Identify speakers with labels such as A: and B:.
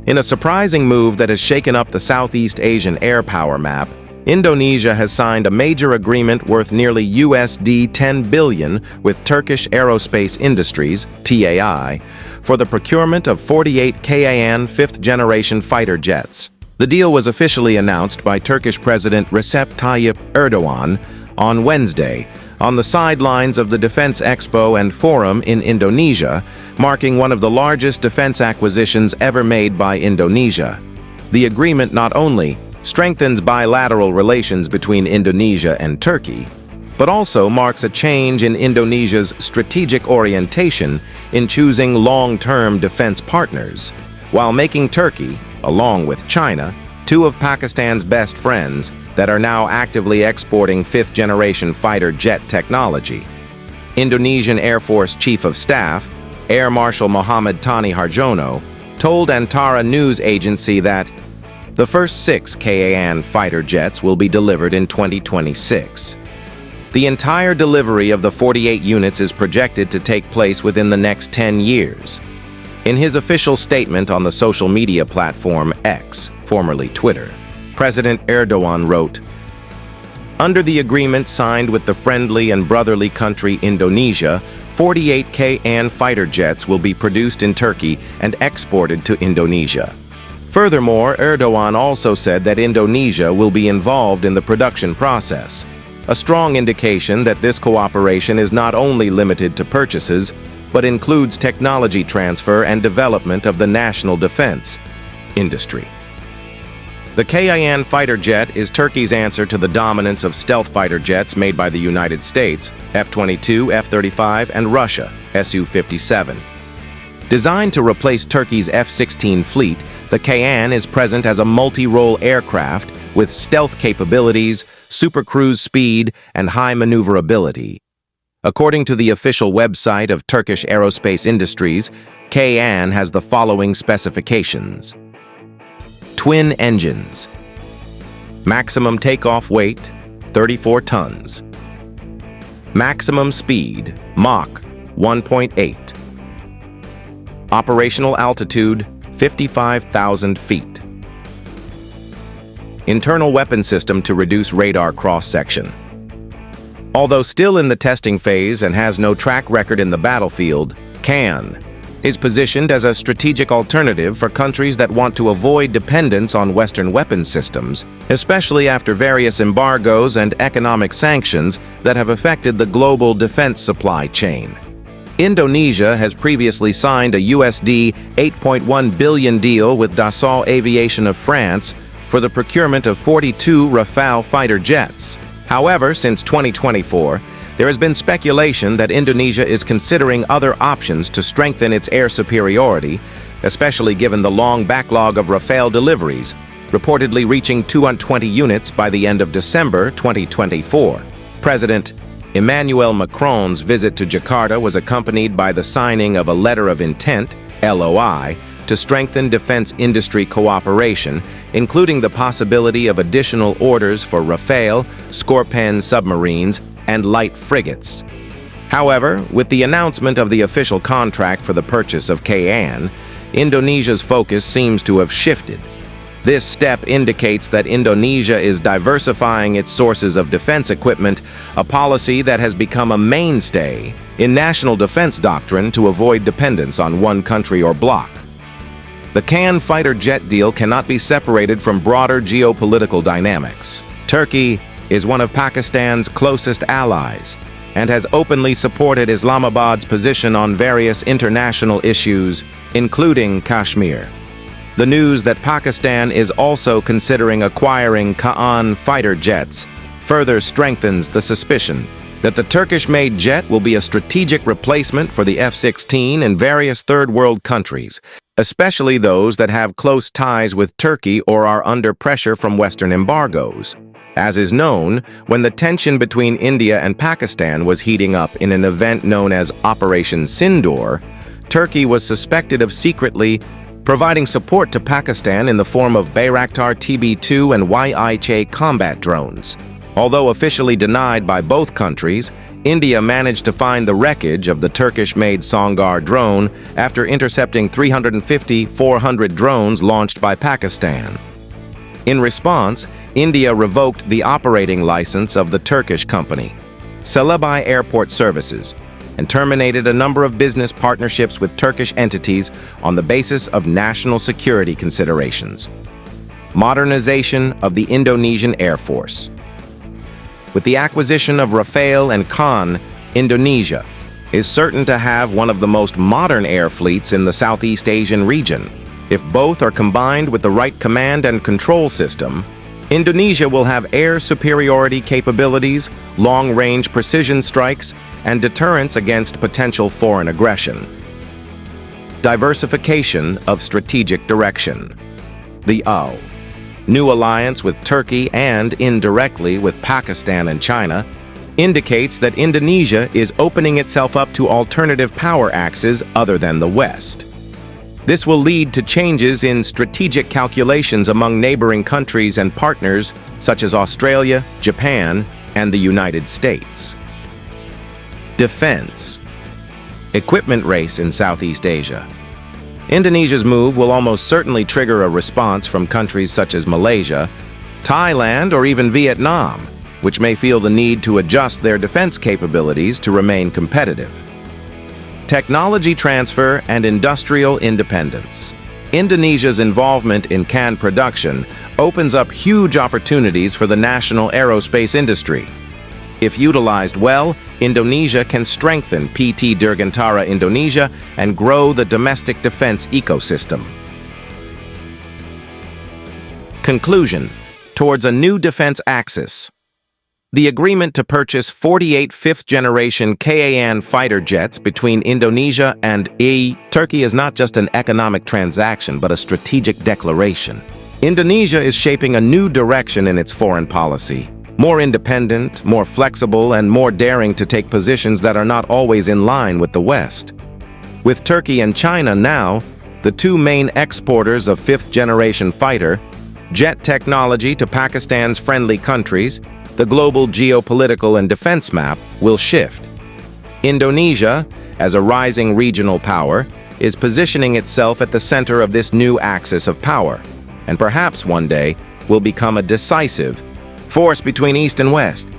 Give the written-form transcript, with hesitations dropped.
A: In a surprising move that has shaken up the Southeast Asian air power map, Indonesia has signed a major agreement worth nearly USD 10 billion with Turkish Aerospace Industries, TAI, for the procurement of 48 KAAN fifth-generation fighter jets. The deal was officially announced by Turkish President Recep Tayyip Erdogan on Wednesday, on the sidelines of the Defense Expo and Forum in Indonesia, marking one of the largest defense acquisitions ever made by Indonesia. The agreement not only strengthens bilateral relations between Indonesia and Turkey, but also marks a change in Indonesia's strategic orientation in choosing long-term defense partners, while making Turkey, along with China, two of Pakistan's best friends that are now actively exporting fifth-generation fighter jet technology. Indonesian Air Force Chief of Staff, Air Marshal Muhammad Tani Harjono, told Antara news agency that the first 6 KAAN fighter jets will be delivered in 2026. The entire delivery of the 48 units is projected to take place within the next 10 years. In his official statement on the social media platform X, formerly Twitter, President Erdogan wrote, "Under the agreement signed with the friendly and brotherly country Indonesia, 48 KAAN fighter jets will be produced in Turkey and exported to Indonesia." Furthermore, Erdogan also said that Indonesia will be involved in the production process, a strong indication that this cooperation is not only limited to purchases, but includes technology transfer and development of the national defense industry. The KAAN fighter jet is Turkey's answer to the dominance of stealth fighter jets made by the United States, F-22, F-35, and Russia, Su-57. Designed to replace Turkey's F-16 fleet, the KAAN is present as a multi-role aircraft with stealth capabilities, supercruise speed, and high maneuverability. According to the official website of Turkish Aerospace Industries, KAAN has the following specifications. Twin engines. Maximum takeoff weight, 34 tons. Maximum speed, Mach 1.8. Operational altitude, 55,000 feet. Internal weapon system to reduce radar cross-section. Although still in the testing phase and has no track record in the battlefield, KAAN is positioned as a strategic alternative for countries that want to avoid dependence on Western weapon systems, especially after various embargoes and economic sanctions that have affected the global defense supply chain. Indonesia has previously signed a USD 8.1 billion deal with Dassault Aviation of France for the procurement of 42 Rafale fighter jets. However, since 2024, there has been speculation that Indonesia is considering other options to strengthen its air superiority, especially given the long backlog of Rafale deliveries, reportedly reaching 220 units by the end of December 2024. President Emmanuel Macron's visit to Jakarta was accompanied by the signing of a letter of intent, LOI, to strengthen defense industry cooperation, including the possibility of additional orders for Rafale, Scorpène submarines, and light frigates. However, with the announcement of the official contract for the purchase of KAAN, Indonesia's focus seems to have shifted. This step indicates that Indonesia is diversifying its sources of defense equipment, a policy that has become a mainstay in national defense doctrine to avoid dependence on one country or bloc. The KAAN fighter jet deal cannot be separated from broader geopolitical dynamics. Turkey is one of Pakistan's closest allies and has openly supported Islamabad's position on various international issues, including Kashmir. The news that Pakistan is also considering acquiring KAAN fighter jets further strengthens the suspicion that the Turkish-made jet will be a strategic replacement for the F-16 in various third-world countries, especially those that have close ties with Turkey or are under pressure from Western embargoes. As is known, when the tension between India and Pakistan was heating up in an event known as Operation Sindoor, Turkey was suspected of secretly providing support to Pakistan in the form of Bayraktar TB2 and YIJ combat drones. Although officially denied by both countries, India managed to find the wreckage of the Turkish-made Songar drone after intercepting 350-400 drones launched by Pakistan. In response, India revoked the operating license of the Turkish company, Celebi Airport Services, and terminated a number of business partnerships with Turkish entities on the basis of national security considerations. Modernization of the Indonesian Air Force. With the acquisition of Rafale and KAAN, Indonesia is certain to have one of the most modern air fleets in the Southeast Asian region. If both are combined with the right command and control system, Indonesia will have air superiority capabilities, long-range precision strikes, and deterrence against potential foreign aggression. Diversification of strategic direction. The new alliance with Turkey and, indirectly, with Pakistan and China indicates that Indonesia is opening itself up to alternative power axes other than the West. This will lead to changes in strategic calculations among neighboring countries and partners such as Australia, Japan, and the United States. Defense. Equipment race in Southeast Asia. Indonesia's move will almost certainly trigger a response from countries such as Malaysia, Thailand, or even Vietnam, which may feel the need to adjust their defense capabilities to remain competitive. Technology transfer and industrial independence. Indonesia's involvement in KAAN production opens up huge opportunities for the national aerospace industry. If utilized well, Indonesia can strengthen PT Dirgantara Indonesia and grow the domestic defense ecosystem. Conclusion. Towards a new defense axis. The agreement to purchase 48 fifth-generation KAAN fighter jets between Indonesia and Turkey is not just an economic transaction but a strategic declaration. Indonesia is shaping a new direction in its foreign policy. More independent, more flexible, and more daring to take positions that are not always in line with the West. With Turkey and China now, the two main exporters of fifth-generation fighter jet technology to Pakistan's friendly countries, the global geopolitical and defense map will shift. Indonesia, as a rising regional power, is positioning itself at the center of this new axis of power, and perhaps one day will become a decisive force between East and West.